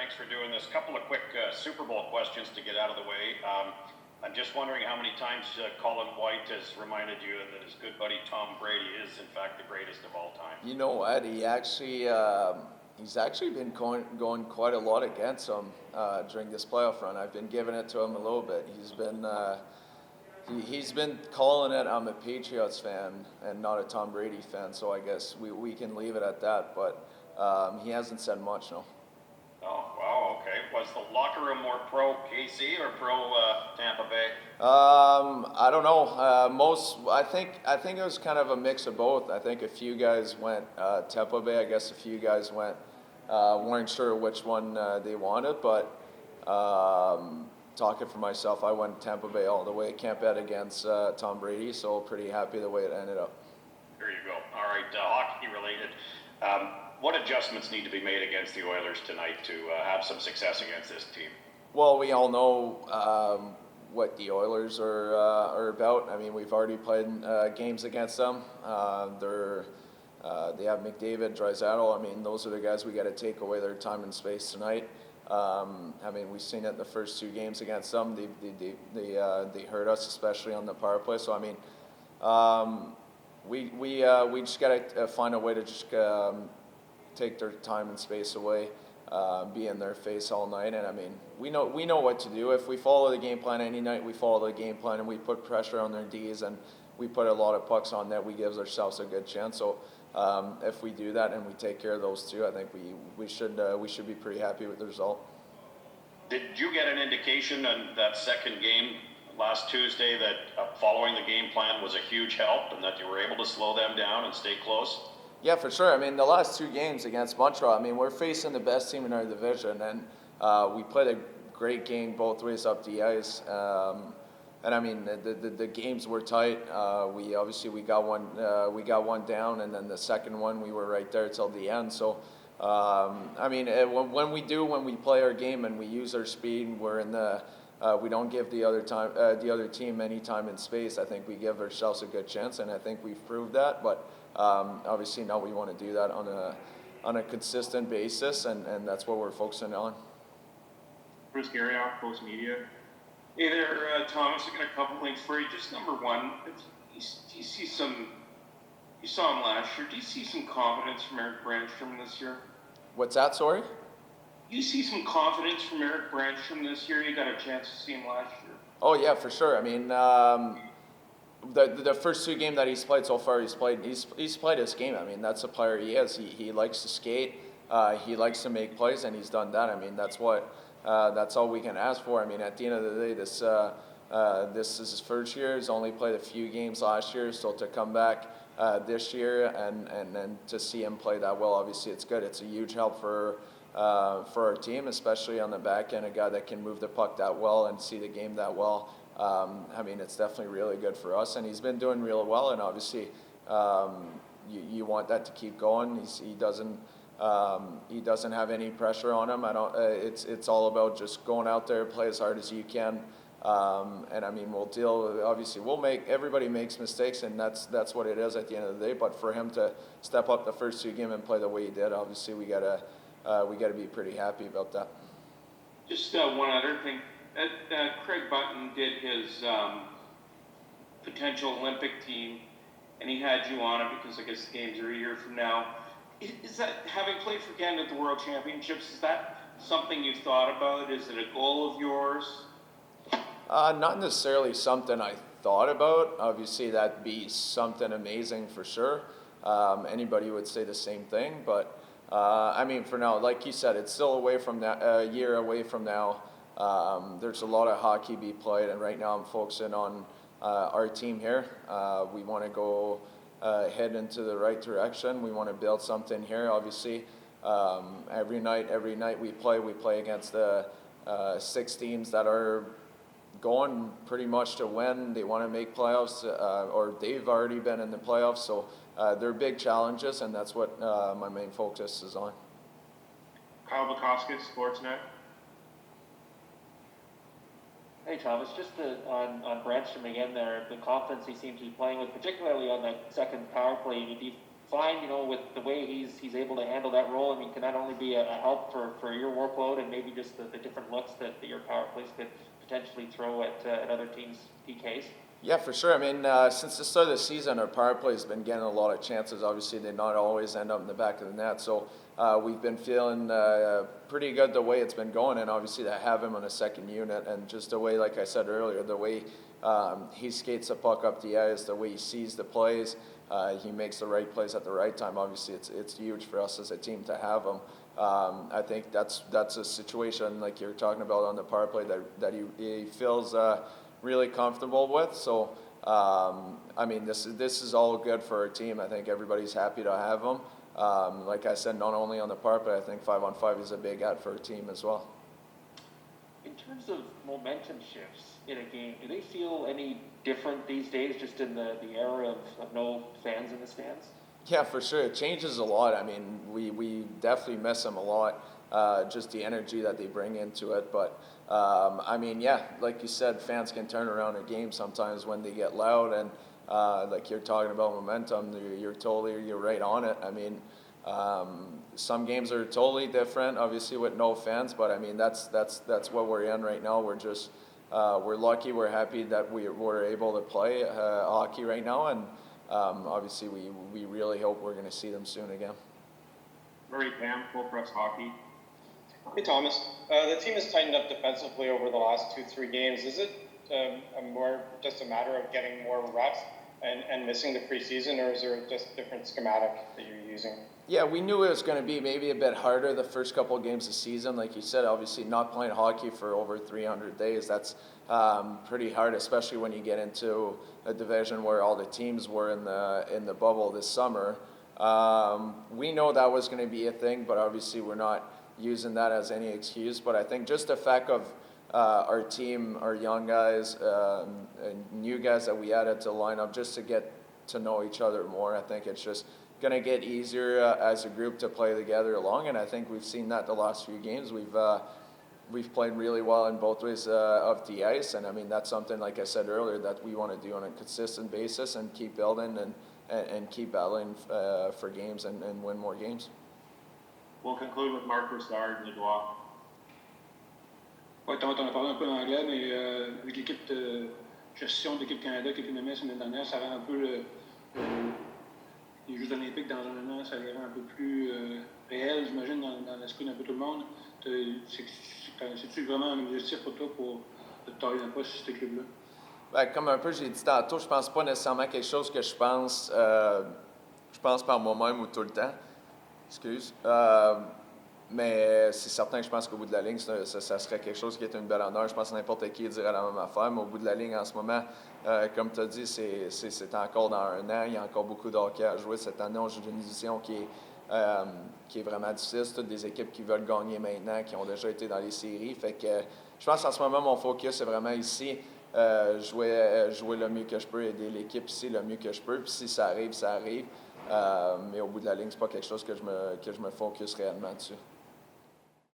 Thanks for doing this. Couple of quick Super Bowl questions to get out of the way. I'm just wondering how many times Colin White has reminded you that his good buddy Tom Brady is, in fact, the greatest of all time. You know what? He's actually been going quite a lot against him during this playoff run. I've been giving it to him a little bit. He's been calling it. I'm a Patriots fan and not a Tom Brady fan, so I guess we can leave it at that. But he hasn't said much, no. Oh, wow, okay. Was the locker room more pro KC or pro Tampa Bay? I don't know. I think it was kind of a mix of both. I think a few guys went Tampa Bay. I guess a few guys went weren't sure which one they wanted. But talking for myself, I went Tampa Bay all the way. Can't bet against Tom Brady, so pretty happy the way it ended up. There you go. All right, hockey related. What adjustments need to be made against the Oilers tonight to have some success against this team? Well, we all know what the Oilers are about. I mean, we've already played games against them. They have McDavid, Draisaitl. I mean, those are the guys we got to take away their time and space tonight. I mean, we've seen it in the first two games against them. They hurt us, especially on the power play. So I mean, we just got to find a way to just take their time and space away, be in their face all night. And I mean, we know what to do. If we follow the game plan any night, we follow the game plan and we put pressure on their Ds and we put a lot of pucks on net, we give ourselves a good chance. So if we do that and we take care of those two, I think we should be pretty happy with the result. Did you get an indication in that second game last Tuesday that following the game plan was a huge help and that you were able to slow them down and stay close? Yeah, for sure. I mean, the last two games against Montreal, I mean, we're facing the best team in our division, and we played a great game both ways up the ice. And I mean, the games were tight. We got one down, and then the second one we were right there till the end. So, I mean, when we play our game and we use our speed, we're in the we don't give the other team any time and space. I think we give ourselves a good chance, and I think we've proved that. But obviously now we want to do that on a consistent basis, and that's what we're focusing on. Bruce Garrioff, Post Media. Hey there, Thomas. I got a couple things for you. Just number one, you saw him last year. Do you see some confidence from Eric Branstrom this year? What's that, sorry? You see some confidence from Eric Branstrom this year? You got a chance to see him last year. Oh yeah, for sure. I mean, the first two games that he's played so far, he's played his game. I mean, that's the player he is. He likes to skate. He likes to make plays, and he's done that. I mean, that's all we can ask for. I mean, at the end of the day, this is his first year. He's only played a few games last year, so to come back this year and to see him play that well, obviously it's good. It's a huge help for our team, especially on the back end, a guy that can move the puck that well and see the game that well. I mean, it's definitely really good for us, and he's been doing real well. And obviously, you want that to keep going. He doesn't have any pressure on him. It's all about just going out there, play as hard as you can. And I mean, everybody makes mistakes, and that's what it is at the end of the day. But for him to step up the first two games and play the way he did, obviously we gotta be pretty happy about that. Just one other thing. Craig Button did his potential Olympic team, and he had you on it because I guess the games are a year from now. Is that, having played for Canada at the World Championships, is that something you've thought about? Is it a goal of yours? Not necessarily something I thought about. Obviously, that'd be something amazing for sure. Anybody would say the same thing, but I mean, for now, like you said, it's still a year away from now. There's a lot of hockey be played, and right now I'm focusing on our team here. We want to go head into the right direction. We want to build something here. Obviously, every night we play against the 6 teams that are going pretty much to win. They want to make playoffs, or they've already been in the playoffs. So they're big challenges, and that's what my main focus is on. Kyle Bukoskis, Sportsnet. Hey Thomas, just on Branstrom again there, the confidence he seems to be playing with, particularly on that second power play, do you find, with the way he's able to handle that role? I mean, can that only be a help for your workload and maybe just the different looks that your power plays could potentially throw at other teams' PKs? Yeah, for sure. I mean, since the start of the season, our power play has been getting a lot of chances. Obviously, they not always end up in the back of the net. So we've been feeling pretty good the way it's been going. And obviously, to have him on a second unit and just the way, like I said earlier, the way he skates the puck up the ice, the way he sees the plays, he makes the right plays at the right time. Obviously, it's huge for us as a team to have him. I think that's a situation like you're talking about on the power play that he feels really comfortable with. So, I mean, this is all good for our team. I think everybody's happy to have him. Like I said, not only on the park, but I think 5-on-5 is a big add for our team as well. In terms of momentum shifts in a game, do they feel any different these days, just in the era of no fans in the stands? Yeah, for sure. It changes a lot. I mean, we definitely miss them a lot, just the energy that they bring into it. But, I mean, yeah, like you said, fans can turn around a game sometimes when they get loud. And like you're talking about momentum, you're right on it. I mean, some games are totally different, obviously with no fans. But, I mean, that's what we're in right now. We're just we're lucky. We're happy that we're able to play hockey right now. And obviously, we really hope we're going to see them soon again. Murray Pam, Full Press Hockey. Hey Thomas, the team has tightened up defensively over the last 2-3 games. Is it more just a matter of getting more reps and missing the preseason, or is there just a different schematic that you're using? Yeah, we knew it was going to be maybe a bit harder the first couple of games of the season. Like you said, obviously not playing hockey for over 300 days, that's pretty hard, especially when you get into a division where all the teams were in the bubble this summer. We know that was going to be a thing, but obviously we're not using that as any excuse. But I think just the fact of our team, our young guys, and new guys that we added to the lineup just to get to know each other more, I think it's just going to get easier as a group to play together along. And I think we've seen that the last few games. We've played really well in both ways of the ice. And I mean, that's something, like I said earlier, that we want to do on a consistent basis and keep building and keep battling for games and win more games. We'll conclude with Marc Broussard, Nidois. Ouais, t'en as parlé un peu en anglais, mais avec l'équipe de gestion de l'équipe Canada qui a été nommée la semaine dernière, ça rend un peu les Jeux olympiques dans un an, ça les rend un peu plus réels, j'imagine, dans l'esprit d'un peu tout le monde. C'est-tu vraiment un objectif pour toi pour te tailler un poste sur cette équipe-là? Ben, comme un peu j'ai dit tantôt, je pense pas nécessairement quelque chose que je pense par moi-même ou tout le temps. Excuse. Mais c'est certain que je pense qu'au bout de la ligne, ça serait quelque chose qui est une belle honneur. Je pense que n'importe qui dirait la même affaire, mais au bout de la ligne, en ce moment, comme tu as dit, c'est encore dans un an. Il y a encore beaucoup de hockey à jouer. Cette année, on joue une division qui est vraiment difficile. C'est toutes des équipes qui veulent gagner maintenant, qui ont déjà été dans les séries. Fait que je pense qu'en ce moment, mon focus est vraiment ici. Jouer le mieux que je peux, aider l'équipe ici le mieux que je peux. Puis si ça arrive, ça arrive. Mais au bout de la ligne, c'est pas quelque chose que je me focus réellement dessus.